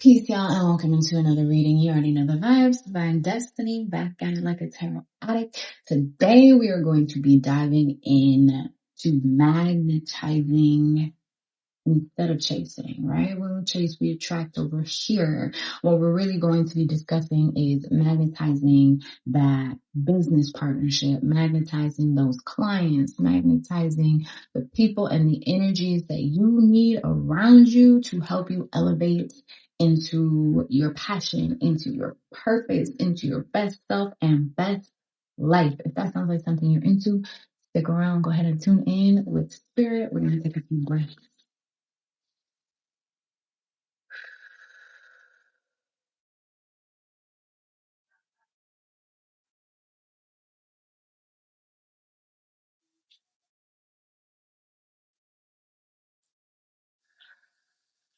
Peace, y'all, and welcome into another reading. You already know the vibes. Divine Destiny, back at it like a tarot addict. Today, we are going to be diving in to magnetizing instead of chasing, right? When we chase, we attract over here. What we're really going to be discussing is magnetizing that business partnership, magnetizing those clients, magnetizing the people and the energies that you need around you to help you elevate into your passion, into your purpose, into your best self and best life. If that sounds like something you're into, stick around, go ahead and tune in with spirit. We're going to take a few breaths.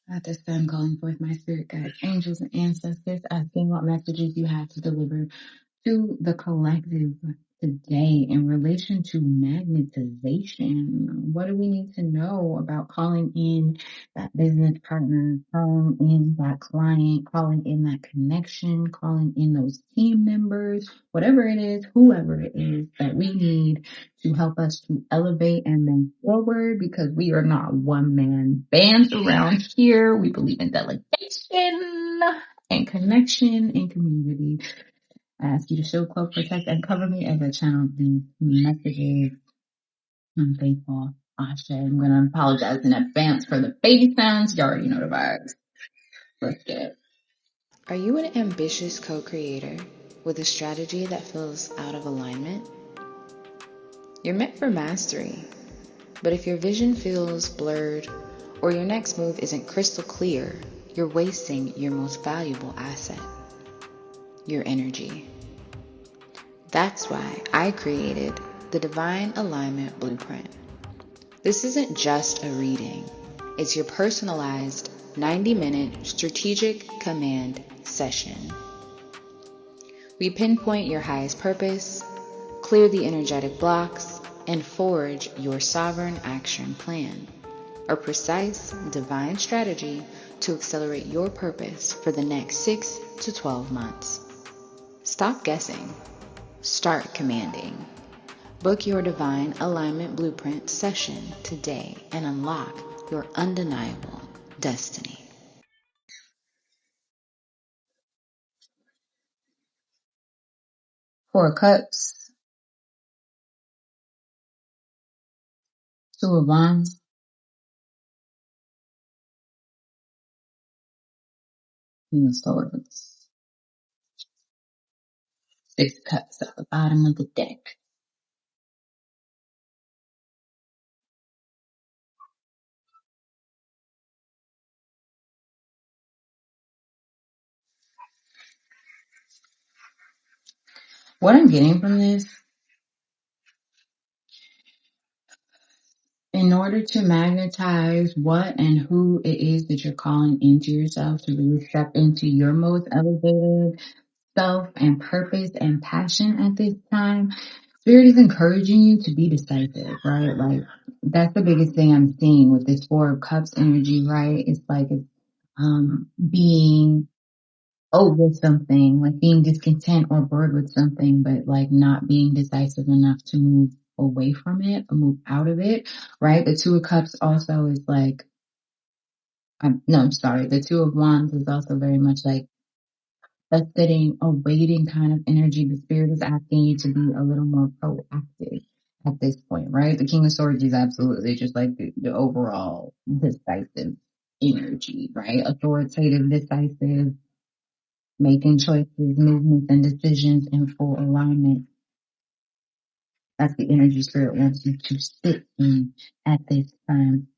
At this time, calling forth my spirit guides, angels, and ancestors, asking what messages you have to deliver to the collective today in relation to magnetization. What do we need to know about calling in that business partner, calling in that client, calling in that connection, calling in those team members, whatever it is, whoever it is that we need to help us to elevate and move forward, because we are not one-man bands around here. We believe in delegation and connection and community. I ask you to shield, cloak, protect, and cover me as I channel these messages. I'm faithful. Asha. I'm going to apologize in advance for the baby sounds. You already know the vibes. Let's get it. Are you an ambitious co-creator with a strategy that feels out of alignment? You're meant for mastery, but if your vision feels blurred or your next move isn't crystal clear, you're wasting your most valuable asset, your energy. That's why I created the Divine Alignment Blueprint. This isn't just a reading, it's your personalized 90-minute strategic command session. We pinpoint your highest purpose, clear the energetic blocks, and forge your sovereign action plan, a precise divine strategy to accelerate your purpose for the next 6 to 12 months. Stop guessing. Start commanding. Book your Divine Alignment Blueprint session today and unlock your undeniable destiny. Four of Cups, Two of Wands, King of Swords, Six of Cups at the bottom of the deck. What I'm getting from this, in order to magnetize what and who it is that you're calling into yourself, to really step into your most elevated self and purpose and passion at this time, Spirit is encouraging you to be decisive, right? Like, that's the biggest thing I'm seeing with this Four of Cups energy, right? It's like being over something, like being discontent or bored with something, but like not being decisive enough to move away from it or move out of it, right? The Two of Cups also is like, the Two of Wands is also very much like a sitting, a waiting kind of energy. The Spirit is asking you to be a little more proactive at this point, right? The King of Swords is absolutely just like the overall decisive energy, right? Authoritative, decisive, making choices, movements, and decisions in full alignment. That's the energy Spirit wants you to sit in at this time.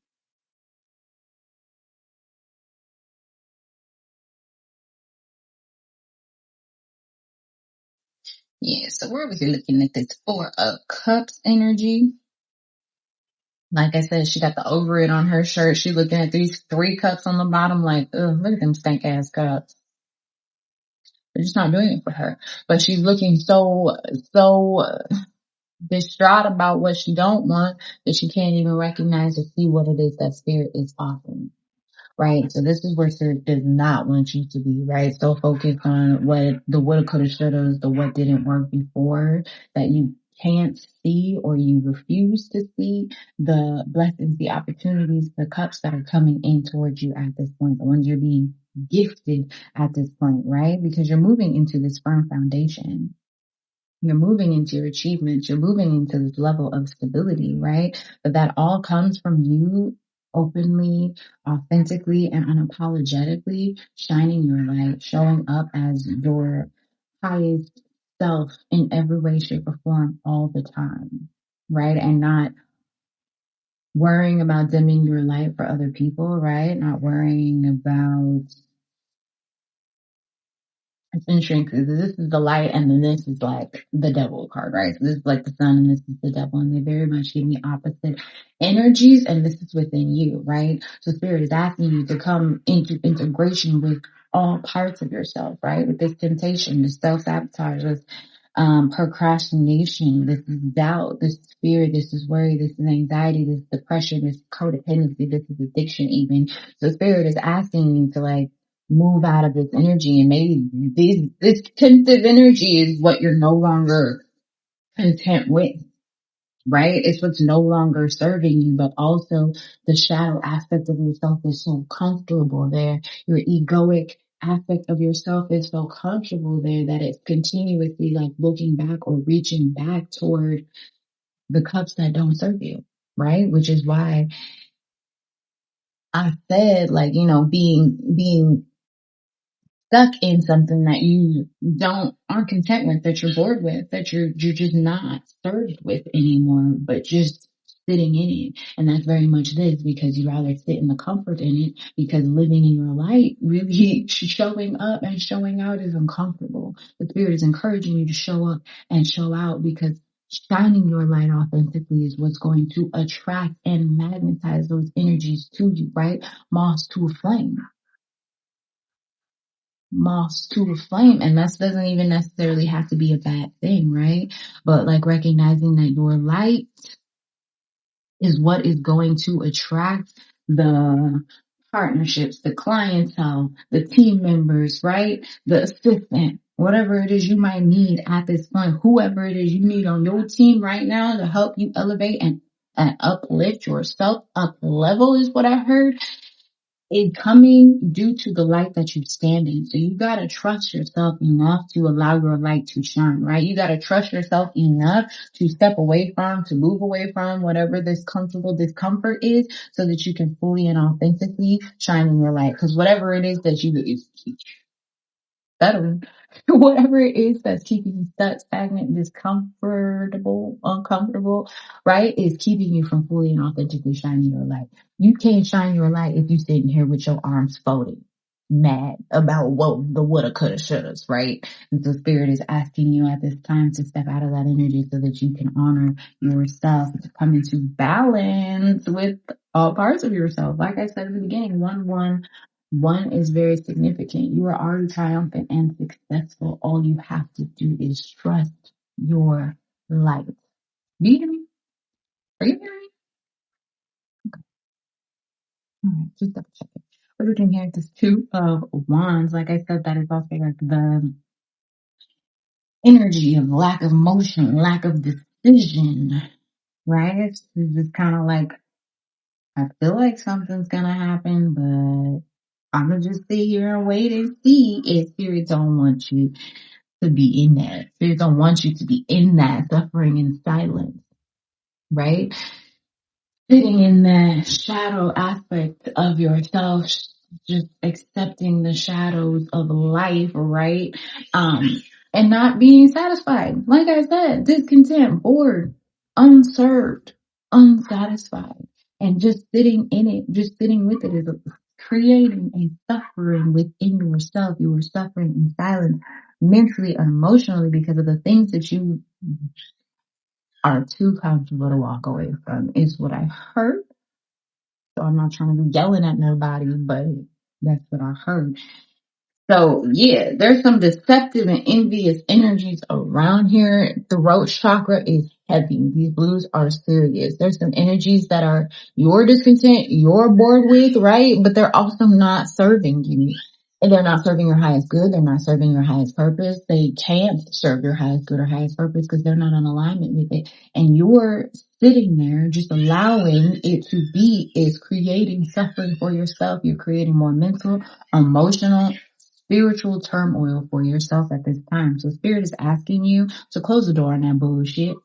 Yeah, so we're over here looking at this Four of Cups energy. Like I said, she got the over it on her shirt. She looking at these 3 cups on the bottom like, ugh, look at them stank ass cups. They're just not doing it for her. But she's looking so distraught about what she don't want that she can't even recognize or see what it is that Spirit is offering. right? So this is where Spirit does not want you to be, right? So focused on what the woulda, coulda, shoulda, the what didn't work before that you can't see or you refuse to see the blessings, the opportunities, the cups that are coming in towards you at this point, the ones you're being gifted at this point, right? Because you're moving into this firm foundation. You're moving into your achievements. You're moving into this level of stability, right? But that all comes from you openly, authentically, and unapologetically shining your light, showing up as your highest self in every way, shape, or form all the time, right? And not worrying about dimming your light for other people, right? Not worrying about it's interesting because this is the light and then this is like the devil card, right? So this is like the sun and this is the devil, and they very much give me opposite energies, and this is within you, right? So Spirit is asking you to come into integration with all parts of yourself, right? With this temptation, this self-sabotage, this procrastination, this is doubt, this is fear, this is worry, this is anxiety, this is depression, this is codependency, this is addiction even. So Spirit is asking you to like move out of this energy, and maybe this pensive energy is what you're no longer content with, right? It's what's no longer serving you, but also the shadow aspect of yourself is so comfortable there. Your egoic aspect of yourself is so comfortable there that it's continuously like looking back or reaching back toward the cups that don't serve you, right? Which is why I said like, being stuck in something that you aren't content with, that you're bored with, that you're just not served with anymore, but just sitting in it. And that's very much this, because you rather sit in the comfort in it, because living in your light, really showing up and showing out is uncomfortable. The Spirit is encouraging you to show up and show out, because shining your light authentically is what's going to attract and magnetize those energies to you, right? Moss to a flame. Moss to a flame, and that doesn't even necessarily have to be a bad thing, right? But like recognizing that your light is what is going to attract the partnerships, the clientele, the team members, right? The assistant, whatever it is you might need at this point, whoever it is you need on your team right now to help you elevate and uplift yourself, up level is what I heard, is coming due to the light that you stand in. So you gotta trust yourself enough to allow your light to shine, right? You gotta trust yourself enough to step away from, to move away from whatever this comfortable discomfort is, so that you can fully and authentically shine in your light. Because whatever it is that you settling, whatever it is that's keeping you stuck, stagnant, discomfortable, uncomfortable, right, is keeping you from fully and authentically shining your light. You can't shine your light if you're sitting here with your arms folded, mad about what the woulda, coulda, shouldas, right? And so Spirit is asking you at this time to step out of that energy so that you can honor yourself, to come into balance with all parts of yourself. Like I said in the beginning, one is very significant. You are already triumphant and successful. All you have to do is trust your light. Do you hear me? Are you hearing me? All right, just double check it. We're looking here at this Two of Wands. Like I said, that is also like the energy of lack of motion, lack of decision, right? It's just kind of like, I feel like something's gonna happen, but I'm gonna just sit here and wait and see if Spirit don't want you to be in that. Spirit don't want you to be in that suffering in silence, right? Sitting in that shadow aspect of yourself, just accepting the shadows of life, right? And not being satisfied. Like I said, discontent, bored, unserved, unsatisfied, and just sitting in it, just sitting with it is creating a suffering within yourself. You are suffering in silence, mentally and emotionally, because of the things that you are too comfortable to walk away from, is what I heard. So I'm not trying to be yelling at nobody, but that's what I heard. So yeah, there's some deceptive and envious energies around here. Throat chakra is heavy. These blues are serious. There's some energies that are your discontent, you're bored with, right? But they're also not serving you. And they're not serving your highest good. They're not serving your highest purpose. They can't serve your highest good or highest purpose because they're not in alignment with it. And you're sitting there just allowing it to be is creating suffering for yourself. You're creating more mental, emotional, spiritual turmoil for yourself at this time. So spirit is asking you to close the door on that bullshit.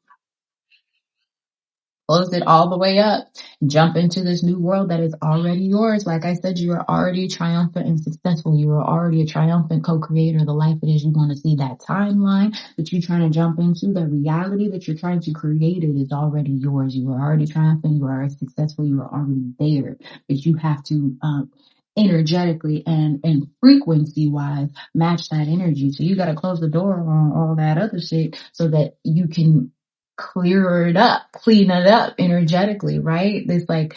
Close it all the way up. Jump into this new world that is already yours. Like I said, you are already triumphant and successful. You are already a triumphant co-creator of the life it is you want to see. That timeline that you're trying to jump into, the reality that you're trying to create, it is already yours. You are already triumphant. You are already successful. You are already there. But you have to, energetically and frequency wise match that energy. So you got to close the door on all that other shit so that you can clear it up, clean it up energetically, right? There's like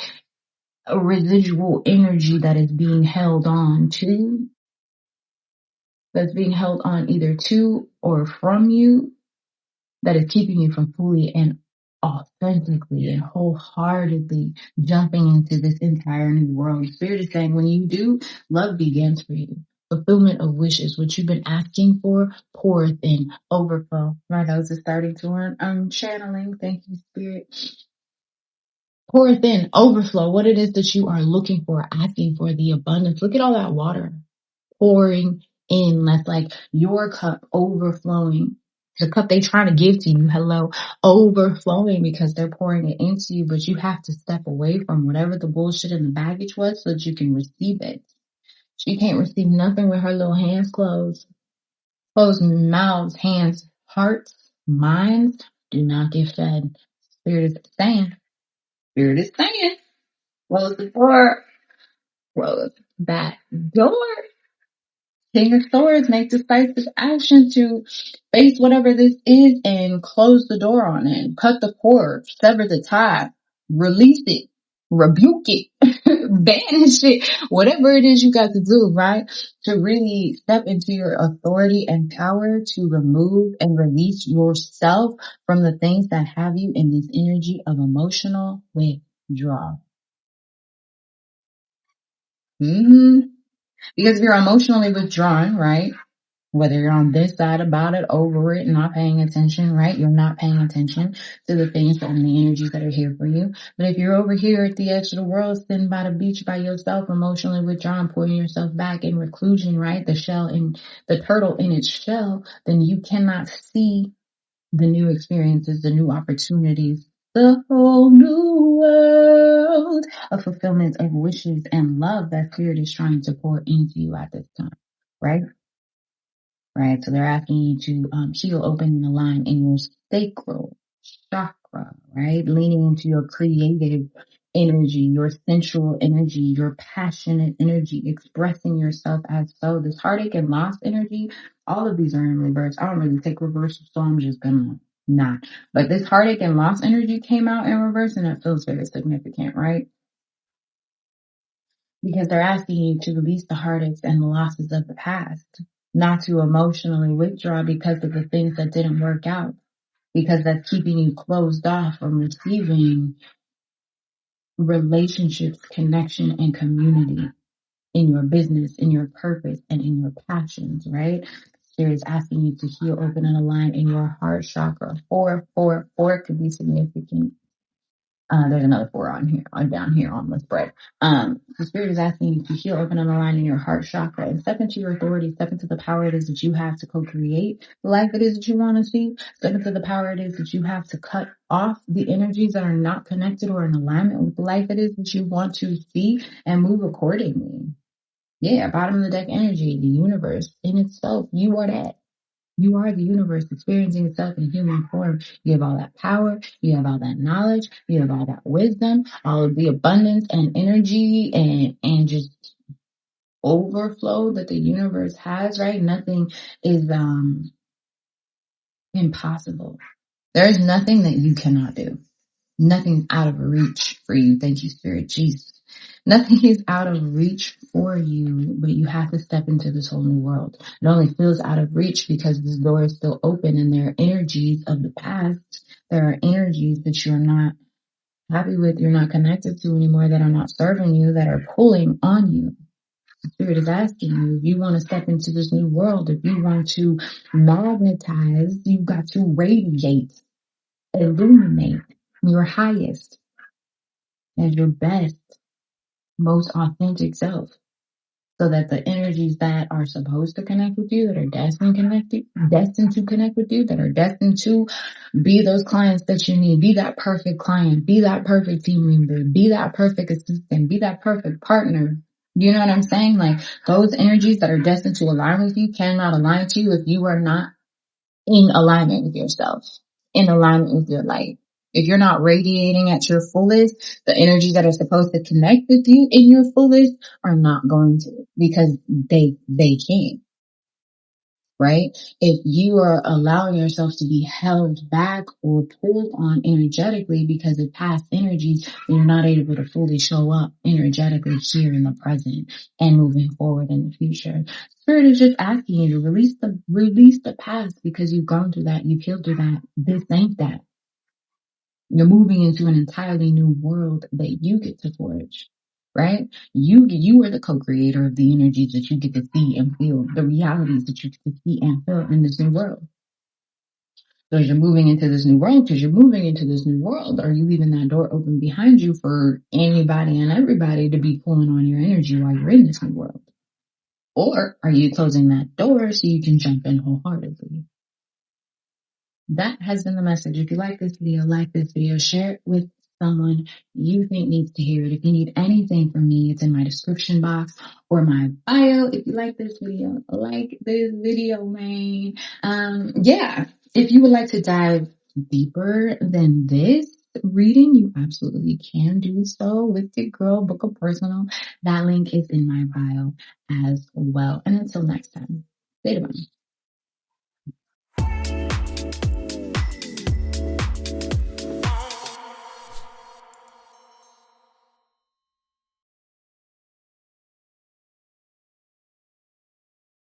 a residual energy that is being held on to, that's being held on either to or from you, that is keeping you from fully and authentically and wholeheartedly jumping into this entire new world. Spirit is saying when you do, love begins for you. Fulfillment of wishes, what you've been asking for, poureth in, overflow. Right, I was just starting to learn. I'm channeling. Thank you, Spirit. Poureth in, overflow, what it is that you are looking for, asking for, the abundance. Look at all that water pouring in. That's like your cup overflowing. The cup they trying to give to you, hello, overflowing because they're pouring it into you, but you have to step away from whatever the bullshit and the baggage was so that you can receive it. She can't receive nothing with her little hands closed. Closed mouths, hands, hearts, minds do not get fed. Spirit is saying. Spirit is saying. Close the door. Close that door. King of Swords, make decisive action to face whatever this is and close the door on it. Cut the cord, sever the tie, release it, rebuke it, banish it, whatever it is you got to do, right? To really step into your authority and power to remove and release yourself from the things that have you in this energy of emotional withdrawal. Because if you're emotionally withdrawn, right? Whether you're on this side about it, over it, not paying attention, right? You're not paying attention to the things and the energies that are here for you. But if you're over here at the edge of the world, sitting by the beach by yourself, emotionally withdrawn, putting yourself back in reclusion, right? The shell in the turtle in its shell, then you cannot see the new experiences, the new opportunities, the whole new world of fulfillment of wishes and love that Spirit is trying to pour into you at this time, right? Right. So they're asking you to heal, open, and align in your sacral chakra, right? Leaning into your creative energy, your sensual energy, your passionate energy, expressing yourself as so. This heartache and loss energy, all of these are in reverse. I don't really take reverse, so I'm just gonna not. But this heartache and loss energy came out in reverse, and it feels very significant, right? Because they're asking you to release the heartaches and the losses of the past, not to emotionally withdraw because of the things that didn't work out, because that's keeping you closed off from receiving relationships, connection, and community in your business, in your purpose, and in your passions, right? Spirit is asking you to heal, open, and align in your heart chakra. Four could be significant. There's another four on here, on down here on the spread. The Spirit is asking you to heal, open, and align in your heart chakra and step into your authority, step into the power it is that you have to co-create the life it is that you want to see, step into the power it is that you have to cut off the energies that are not connected or in alignment with the life it is that you want to see and move accordingly. Yeah, bottom of the deck energy, the universe in itself, you are that. You are the universe experiencing itself in human form. You have all that power. You have all that knowledge. You have all that wisdom, all of the abundance and energy and just overflow that the universe has, right? Nothing is impossible. There is nothing that you cannot do. Nothing out of reach for you. Thank you, Spirit Jesus. Nothing is out of reach for you, but you have to step into this whole new world. It only feels out of reach because this door is still open and there are energies of the past. There are energies that you're not happy with, you're not connected to anymore, that are not serving you, that are pulling on you. Spirit is asking you, if you want to step into this new world, if you want to magnetize, you've got to radiate, illuminate your highest and your best, most authentic self. So that the energies that are supposed to connect with you, that are destined to connect with you, that are destined to be those clients that you need, be that perfect client, be that perfect team member, be that perfect assistant, be that perfect partner. You know what I'm saying? Like, those energies that are destined to align with you cannot align to you if you are not in alignment with yourself, in alignment with your light. If you're not radiating at your fullest, the energies that are supposed to connect with you in your fullest are not going to, because they can't. Right? If you are allowing yourself to be held back or pulled on energetically because of past energies, then you're not able to fully show up energetically here in the present and moving forward in the future. Spirit is just asking you to release the past, because you've gone through that, you've healed through that. This ain't that. You're moving into an entirely new world that you get to forge. Right? You are the co-creator of the energies that you get to see and feel, the realities that you get to see and feel in this new world. So as you're moving into this new world, are you leaving that door open behind you for anybody and everybody to be pulling on your energy while you're in this new world? Or are you closing that door so you can jump in wholeheartedly? That has been the message. If you like this video, share it with someone you think needs to hear it. If you need anything from me, it's in my description box or my bio. If you like this video, man. If you would like to dive deeper than this reading, you absolutely can do so with your girl, book a personal. That link is in my bio as well. And until next time, stay divine.